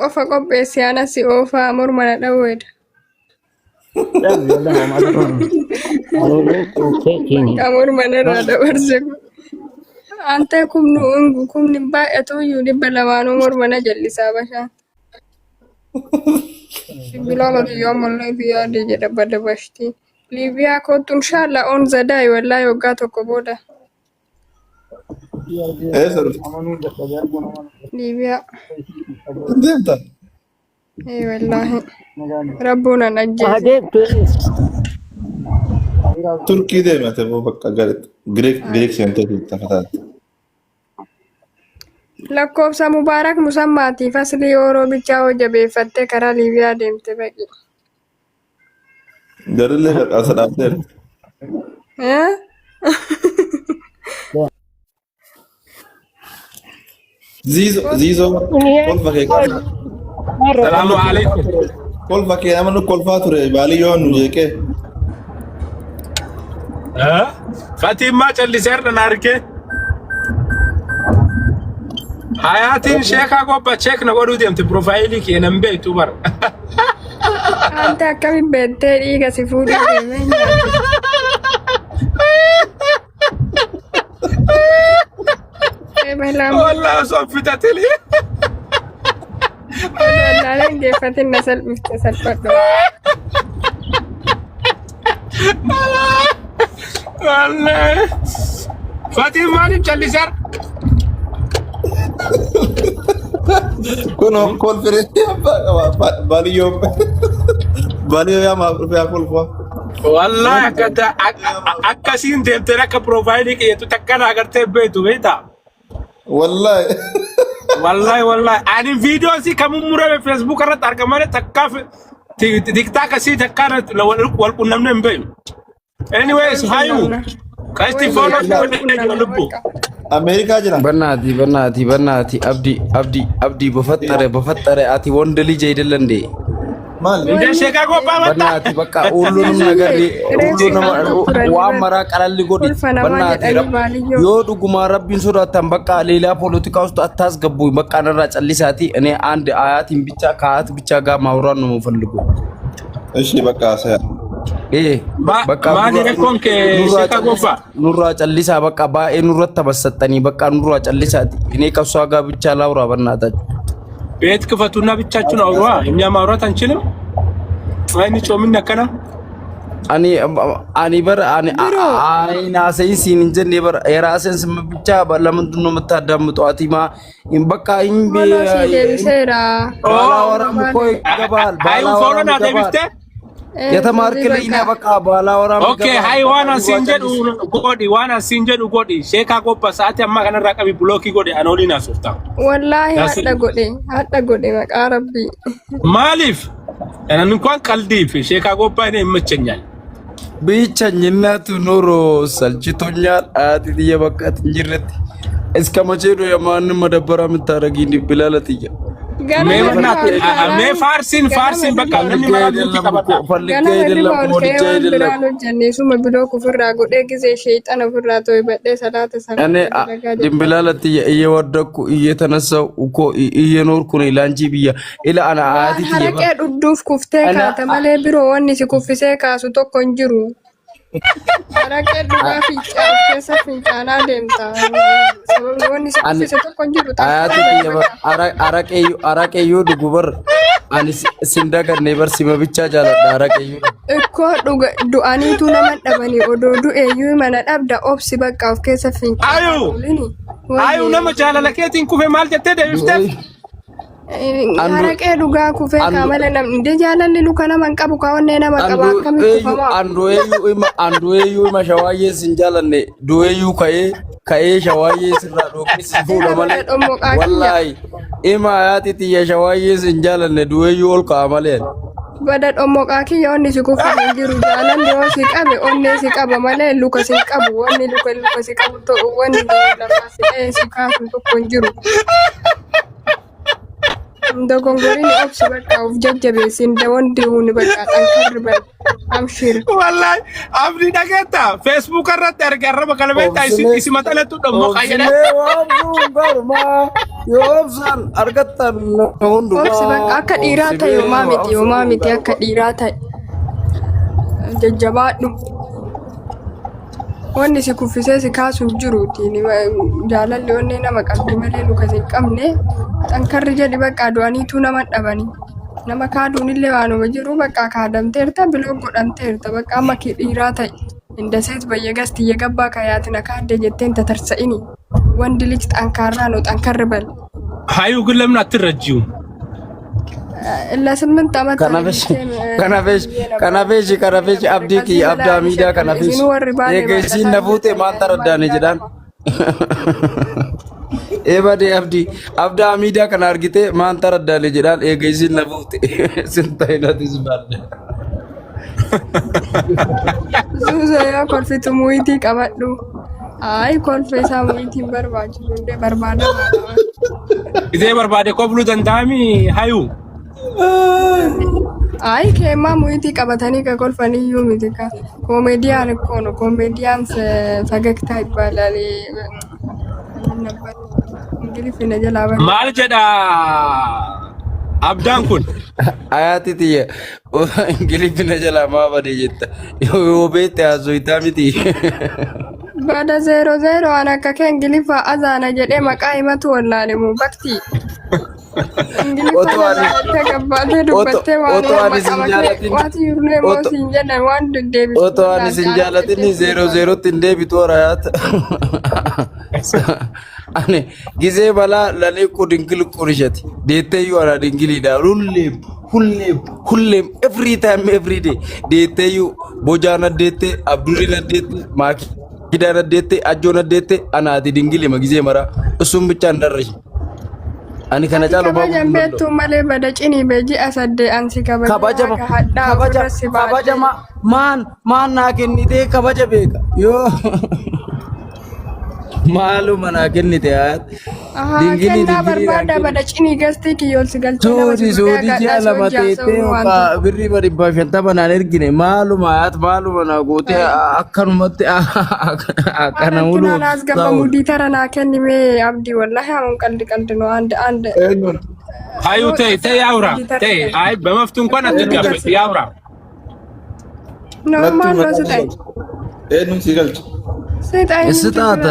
qofa qopheessi ana si oofaa mormana dhawweedha. Mormana irraa dabarse ante kumni baay'atu iyyuu dhibba lamaanuu mormana jallisaa bashaan. Biloma biyyoon mul'ee biyyaa adii jedha badda bashtii. Liibiyaa kootu inshaalla on zadaa wallaahi waggaa tokko booda. Liibiyaa. Wallaahi. Rabbuun an ajjeese. Turkii deemate boo bakka Greek seenteetii tafataatti. Lakkoofsa Mubaarak Musammaatiif asli yeroo bichaa hojjabeeffattee karaa Liibiyaa deemte baqi. Garillee dhaqaasa dhaabdeera. Zizo kolfa kee qaba. Salaamu alaikum. Kolfa kee nama nu kolfaa ture baaliyyoo nu jeeqee. Fatimmaa calliseerra na argee. Hayaatiin sheekaa gobba cheek na godhuu deemte profaayilii kee nan beektu bara. Ante akkamiin beektee dhiiga si fuudhee deemee nyaate. Wallah osoo fitatili. Wallaaleen geeffatin na salphifte salphadhu. Wallah. Fatimmaan calliseerra. Kuno konferensi baaliyyoo yaa maaf dhufee kolfa. Wallahi akkasiin deemtee akka profaayilii keetu takkana agartee beektu beektaa. Wallahi ani viidiyoo si kamuu murame Facebook irratti argamane takkaaf tiktaaka si takkana wal qunnamne hin beeku. Anyways, hayu kasti follow lubbu. Amerikaa jira. Bannaati abdii bafattare ati wondali jeedalande. Maal? Inda sheekaa gobbaa Bannaati bakka ulluun nagarri waan maraa qalalli godhi. Bannaati yoo dhugumaa rabbiin sodaatan bakka leelaa poolitikaa ustu attaas gabbu bakka narraa callisaati እኔ አንድ አያቲን ብቻ ከአያት ብቻ ጋር ማውራት ነው የምፈልገው። እሺ በቃ ሰያ በቃ ማን ይረኮን ከsheekaa gobbaa ኑራ ጨሊሳ በቃ ባኤ ኑረት ተበሰጠኒ በቃ ኑራ ጨሊሳቲ እኔ ከሷ ጋር ብቻ ላውራ በእናታችሁ ቤት ክፈቱና ብቻችሁን አውራ እኛ ማውራት አንችልም አይኒ ጾምን ነከና አኒ በር አኒ ናሰይ ሲን እንጀን የበር የራስን ስም ብቻ ለምንድን ነው የምታዳምጧት በቃ ኢምቢ ባላወራም እኮ ይገባል ባላወራም ደብስተ የተማርክ ልጅ ነህ በቃ ባላወራም ኦኬ ሃይ ዋና ሲንጀዱ ጎዲ sheekaa gobbaa sa'aati amma kanarraa qabi blookii godhe anooliin asufta Wallaahi hadha godhe maqaa rabbii. maaliif እኔን እንኳን ቀልዲፍ sheekaa gobbaa እኔ ይመቸኛል ብቸኝነቱ ኑሮ ሰልችቶኛል አያት በቃ ትንጅረት እስከ መቼ ነው የማንም መደበራ የምታደርጊኝ ብላለትያ me farsin baka nani marabuti kabata fallige አይደለም ወድጄ አይደለም ጀኔሱማ ብሎ ኩፍራ ጎዴ ጊዜ ሸይጣን ፍራ ተወይ በደ ሰላተ ሰላተ እኔ ድንብላለት እየወደኩ እየተነሳው እኮ እየኖርኩ ነው ላንቺ ብያ ኢላ አና አያቲ ሐረቀ ዱዱፍ ኩፍቴ ካተመለ ቢሮ ወኒ ሲኩፍሴ ካሱ ቶኮ እንጅሩ ሐረቀ ዱጋ ፊጫ ከሰ ፊጫና ደምታ ሰበብ ወኒ ሲኩፍሴ ቶኮ እንጅሩ አያቲ አራቀዩ ድጉበር አኒ ሲንዳገር ኔበር ሲመ ብቻ ጃለዳ አራቀዩ እኮ ዱአኒቱ ነመን ደበኒ ኦዶ ዱኤዩ መነ ዳብዳ ኦብሲ በቃ ኦፍ ከሰ ፊጫ ayu nama jaalalakeetiin kufe maal jettee deebifteef Haraqee dhugaa kufee kaamala namni jaalalli luka naman qabu kaawwannee nama qaba akkamitti kufamaa. Andu'eeyyuu ima shawaayee sin jaalanne du'eeyyuu ka'ee shawaayee sirraa dhoofni si fuudha malee wallaahi ima ayaati xiyya shawaayee sin jaalanne du'eeyyuu ol ka'a malee. Bada dhommoqaa kiyya onni si kufu hin jiru jaalalli yoo si qabe onnee si qaba malee luka si qabu wanni luka si qabu ta'u wanni lamaa si kaasu tokko hin jiru. Dogongori ni obsi bakka of jajjabeessin da wandi huni bakka xankarri bal amshir. Wallahi abdi dhagetta Facebook irratti argarra kalbeetta isi maxalatu dhammo qayyada. Yoobsan argattan hundumaa. Obsi bakka akka dhiiraa ta'e homaa miti akka dhiiraa ta'e. Jajjabaadhu. Wanni si kuffisee si kaasuuf jiruuti jaalalli wanni nama qabdi malee luka si qabne xankarri jedhi bakka du'aniitu nama dhabani nama kaaduunillee waanuma jiru bakka kaadamteerta biloon godhamteerta bakka amma dhiiraa ta'e indaseet bayya gasti yagabbaa kayaatina kaadde jetteen tatarsa'ini wandi lix xankarraan xankarri bal hayu ግን ለምን አትረጂው ለስምንት ዓመት ከናፌሽ አብዲኪ አብዳ ሚዲያ ከናፌሽ የገሲን ነፉቴ ማን ተረዳነ ጀዳን ኤባዴ አብዳ ሚዲያ ከናርጊቴ ማን ተረዳለ ጀዳን የገሲን ነፉቴ ስንታይናት ይዝባል ዙዘያ ኮልፊቱ ሙይቲ ቀበዱ አይ ኮልፌሳ ሙይቲ በርባጅ እንደ በርባዳ ኢዜ በርባዴ ኮብሉ ተንታሚ ሃዩ Ay keema muitii qabatanii ka kolfaniyyuu miti ka koomediyaan kono koomediyaan sagaktaa ይባላል ingilifina jalaa bari maal jedha abdaan kun ayati tiye ingilifina jalaa maa bade jetta yoo beete haasoftaa miti bada 00 an akka kee ingilifa azaana jedhee maqaa himatu wallaale mu bakti ingilifa Oto ani sinjalatin 00 tinde bitora ane gize bala lale ko dingil kurishati dete yu ara dingili da hullem every time every day dete yu bojana dete abdulina dete maki kidana dete ajona dete ana di dingili magize mara usum bicha ndarrashi ani kana jalo babu jambetu male bada chini beji asadde ansi kabaja man na kennite kabaja beka yo malu mana kennite ayat dingili barbada bada chini gasti ki yol sigal sodi ji alamate te ka birri bari ba fenta bana ergine malu ayat malu mana gote akkanumatte akkana ulu nas gaba mudi tarana kennime abdi wallahi amun qaldi no and hayu te yaura te ay በመፍቱ እንኳን አትጋፈጥ ያውራ normal ነው ስታይ eenyuun si galcha Istata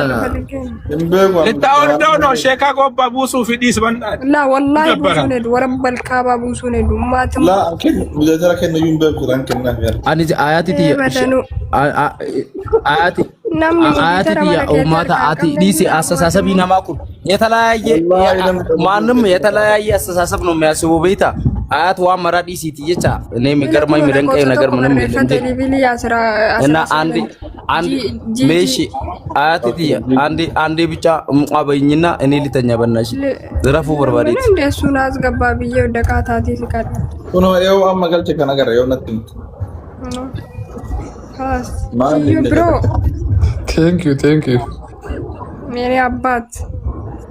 ልታወርደው ነው ሼካ ጎባ ቡሱ ፊዲስ በእናትህ لا والله بوسوني ورب الكعبة بوسوني ما تم لا أكيد مجازرة كنا يوم بيبكر أنك النهار ani ayati ti ayati ayati ti ummata ati disi asasabi nama kun የተለያየ ማንም የተለያየ አስተሳሰብ ነው የሚያስበው ቤታ አያት ዋመራ ዲሲ ትየቻ እኔ የሚገርመኝ የሚደንቀኝ ነገር ምንም የለም እና አንድ ሜሽ አያት ti አንዴ ብቻ ሙቃበኝና እኔ ልተኛ በእናትሽ ዝረፉ በርባዴት እንደሱን አስገባ ብዬ ደቃታቲ ሲቀር ሆኖ ይኸው አመገልጭ ከነገር ይኸው ነጥብ you bro Thank you. मेरे अब्बात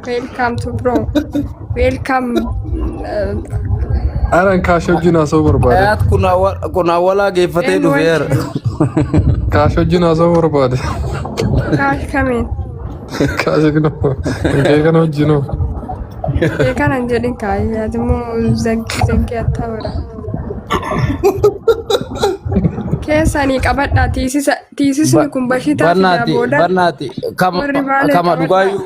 welcome to bro welcome Anan kaashojjina soo barbaade. ayat kuna wala geeffate dhufeer Kaashojjina soo barbaade. kaash kamiin Kaashojjina. Keekana hojjino. keekanan jedhin kaayyaatimoo zaggi attabara keessanii qabadhaa tiisisni kun bashitaa barnaati kama dhugaayu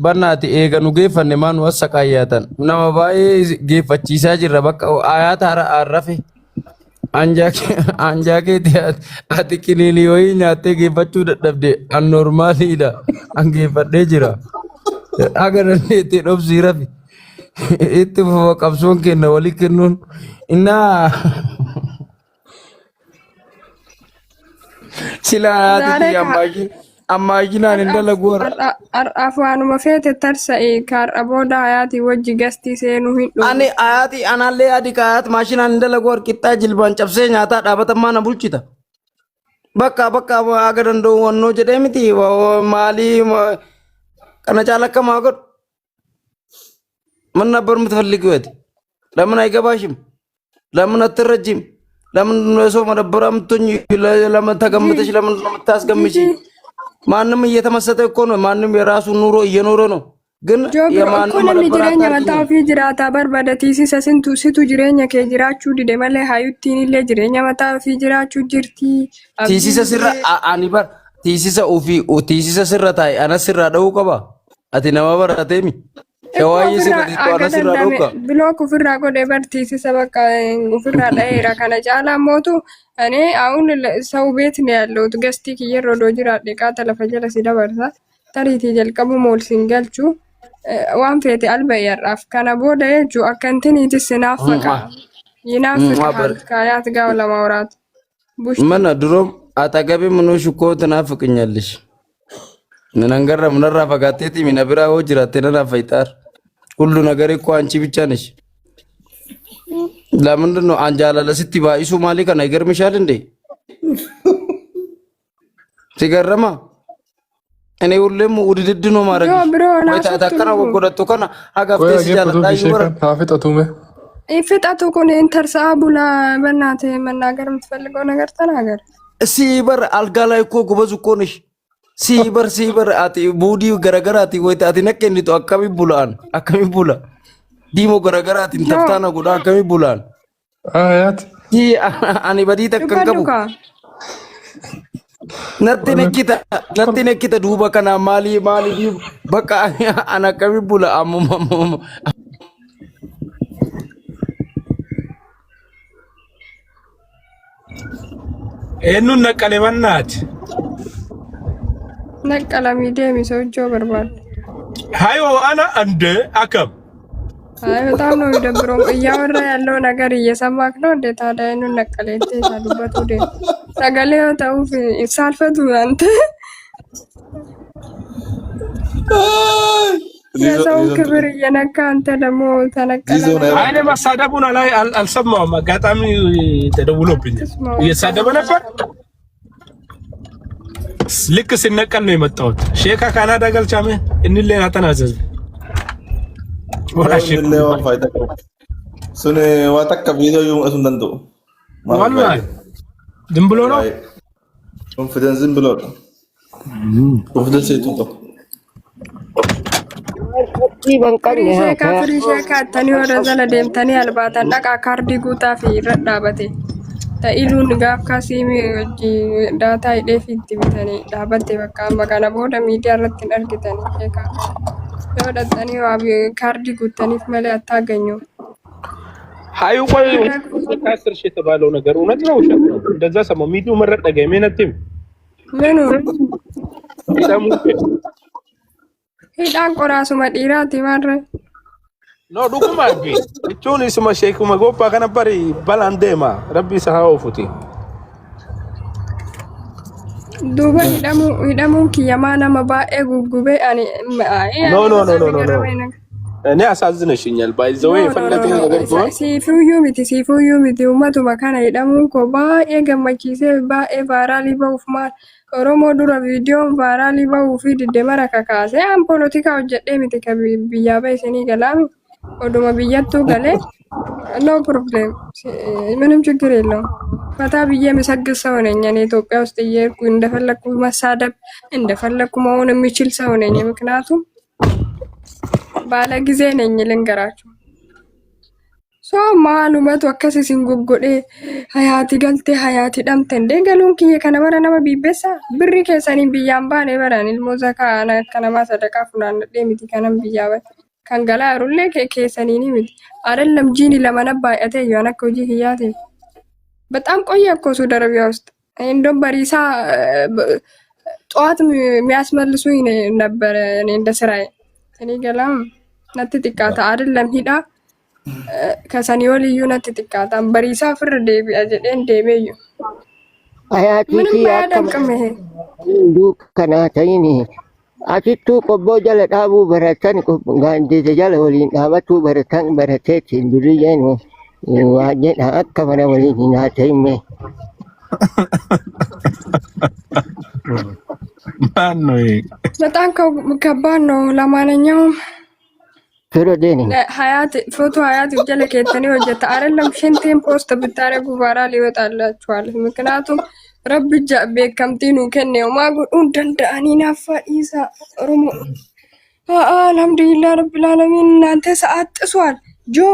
barnaati eega nu geeffanne maanu wassa qaayyatan nama baay'ee geeffachiisaa jirra bakka ayata arrafe anjaakeeti ati kiniinii wayii nyaattee geeffachuu dadhabde an normaaliidha an geeffadhee jira agaranneetti dhobsii rafi itti fufa qabsoon kenna walii kennuun innaa sila ayati ammaajinaan indalagu afaanuma feete tarsa'e kaar'a booda hayaatii wajji gastii seenuu hin dhufu ani ayati anallee adi kaayat maashinaan indalagu harkittaa jilbaan cabsee nyaataa dhaabatamaa na bulchita bakka aga danda'u wannoo jedhee miti maalii kana caalakkamaa godhu man nabbar mutafalligu ati ለምን አይገባሽም? ለምን አትረጂም? ለምን ሰው መደበራ ምትኝ ለምን ተገምተሽ ለምን ነው የምታስገምጪ? ማንም እየተመሰጠ እኮ ነው። ማንም የራሱ ኑሮ እየኖረ ነው። ግን የማንም መደበራ መጣፊ ጅራታ በርበደቲሲ ሰስንቱ ሲቱ ጅሬኛ ከጅራችሁ ዲደ ማለ ሃዩቲን ለ ጅሬኛ መጣፊ ጅራችሁ ጅርቲ ቲሲሰ ስራ አኒበር ቲሲሰ ኡፊ ቲሲሰ ስራ ታይ አነስራ ደው ቀባ አቲ ነማ በራቴሚ ሸዋይ ስራ ዲቶ አነስራ ደው ቀባ ብሎ ኩፍራ ጎደ በርቲሲ ሰበቃ ኩፍራ ዳይራ ከነ ጫላ ሞቱ እኔ አሁን ሰው ቤት ነው ያለው ገስቲ ከየሮ ዶጅራ ደቃ ተለፈጀለ ሲዳበርሳ ተሪቲ ጀልቀቡ ሞል ሲንገልቹ ዋን ፌቲ አልበየራፍ ከነ ቦደ ጁ አከንቲን ይትስናፈቃ ይናፍቃል ካያት ጋር ለማውራት ቡሽ ምን ድሮም አጠገቤ ምኖሽ እኮ ትናፍቅኛለሽ ነንገራ ምንራ ፈጋቴቲ ሚነብራ ወጅራቴ ነና ፈይጣር ሁሉ ነገር እኮ አንቺ ብቻ ነሽ። ለምንድን ነው አንጃላለ ስትባ ኢሱ ማሊ ከነ ይገርምሻል እንዴ? ሲገርማ እኔ ሁሌም ውድድድ ነው ማድረግ ወይ ታታከራ ወቆደቱ ከና አጋፍቴ ሲጃላ ዳይወራ ታፍጣቱመ ይፍጣቱ ኮን ኢንተርሳ ቡላ በእናቴ መናገር የምትፈልገው ነገር ተናገር። ሲበር አልጋ ላይ እኮ ጎበዝ እኮ ነሽ። ሲበር አቲ ቡዲ ገረገራቲ ወይ ታቲ ነከ እንዲቶ አካሚ ቡላ ዲሞ ገረገራቲ ተፍታና ጉዳ አካሚ ቡላን አያት አኒ በዲ ተከንከቡ ነtti nekkita duuba kana maali bakka ana kami bula amma eenyuun naqqale bannaati naqqalamii deemisoo ijoo barbaadu hayo ana ande akam አይ በጣም ነው የሚደብረው። እያወራ ያለው ነገር እየሰማክ ነው እንዴ? ታዲያ እኔን ነቀለቴ ሳሉበት ወደ ተገለዮ ተው ሳልፈቱ አንተ የሰው ክብር እየነካ አንተ ደግሞ ተነቀለ። አይኔ ማሳደቡን ላይ አልሰማውም። አጋጣሚ ተደውሎብኝ እየሳደበ ነበር። ልክ ሲነቀል ነው የመጣሁት። ሼካ ካናዳ ገልቻሜ እንሌላ ተናዘዝ Wala wa fayda ko. Sune watak ka video yung asundan to. Wala. Dimbolo no? Confidence dimbolo. Confidence ito to. Sheka tani wara zala deemtanii albaatan dhaqaa kaardii guutaa fi irra dhaabate. Ta'iluun gaaf kaasii daataa hidhee fi itti bitanii dhaabatte bakka amma kana booda miidiyaa irratti hin argitanii sheekaa. Yodatanii waabi kaardii guutaniif malee attaaganyuu. Hayu ቆይ ታስር ሺህ የተባለው ነገር እውነት ነው ውሸት ነው? እንደዛ ሰሞኑን ሚዲያው መረጥ ደገሜ ነጥም ምኑ ሂዳን ቆራሱ መዲራቲ ማረ ነው ዱኩማ ቢ እቹን ስማ ሼክ መጎባ ከነበር ባላንዴማ ረቢ ሰሃው ፉቲ duba hidhamuun kiyyamaa nama baay'ee guggubee ani no እኔ አሳዝነሽኛል ባይዘው የፈለገው ነገር ነው ሲፉዩ ሚቲ ኡመቱማ kana hidhamuun ko baay'ee gammachiisee baay'ee vaaraalii ba'uuf maal oromoo dura viidiyoon vaaraalii ba'uu fi diddemara kakaase an polotika hojjedhee miti ka biyyaa ba'e isinii galaami oduma biyyattuu galee no problem ምንም ችግር የለውም። ፈታ ብዬ የምሰግድ ሰው ነኝ። እኔ ኢትዮጵያ ውስጥ እየሄድኩ እንደፈለኩ መሳደብ እንደፈለኩ መሆን የሚችል ሰው ነኝ። ምክንያቱም ባለ ጊዜ ነኝ ልንገራችሁ። ሶ ማሉመቱ አከሲ ሲንጉጉዴ ሀያቲ ገልቴ ሀያቲ ዳምተ እንደ ገሉን ከየ ከነመረ ነመ ቢበሳ ብሪ ከሰኒን ቢያን ባኔ በራን ilmoza kana kanama sadaka funan demiti kanam biyaaba kan gala rulle ከሰኒኒ ምት አይደለም ጂኒ ለመነባ ያተ ያና ኮጂ ህያቴ በጣም ቆየ እኮ ሳውዲ አረቢያ ውስጥ እንደም በሪሳ ጧት የሚያስመልሱኝ ነበር እኔ እንደ ስራዬ እኔ ገላም ነጥጥቃታ አይደለም ሂዳ ከሰኒዮ ልዩ ነጥጥቃታ በሪሳ ፍርዴ ቢያጀደን ደበዩ አያቲ ያከም ዱክ ከናተይኒ አቲቱ ቆቦ ጀለ ዳቡ በረተን ጋንዴ ጀለ ወሊን ዳባቱ በረተን በረቴት እንዱሪየን ዋጀን አከመነ ወሊን ናተይሜ ማን ነው በጣም ከባድ ነው። ለማንኛውም Sura deni. ሀያት ፎቶ ሀያት ጀለ ከተኔ ወጀታ አይደለም ሽንቴን ፖስት ብታረጉ ቫይራል ይወጣላችኋል። ምክንያቱም ረብጃ ቤከምቲኑ ከኔው ማጉዱን ደንዳኒ ናፋኢሳ ኦሮሞ አልሐምዱሊላህ ረብል ዓለሚን እናንተ ሰዓት ጥሷል ጆ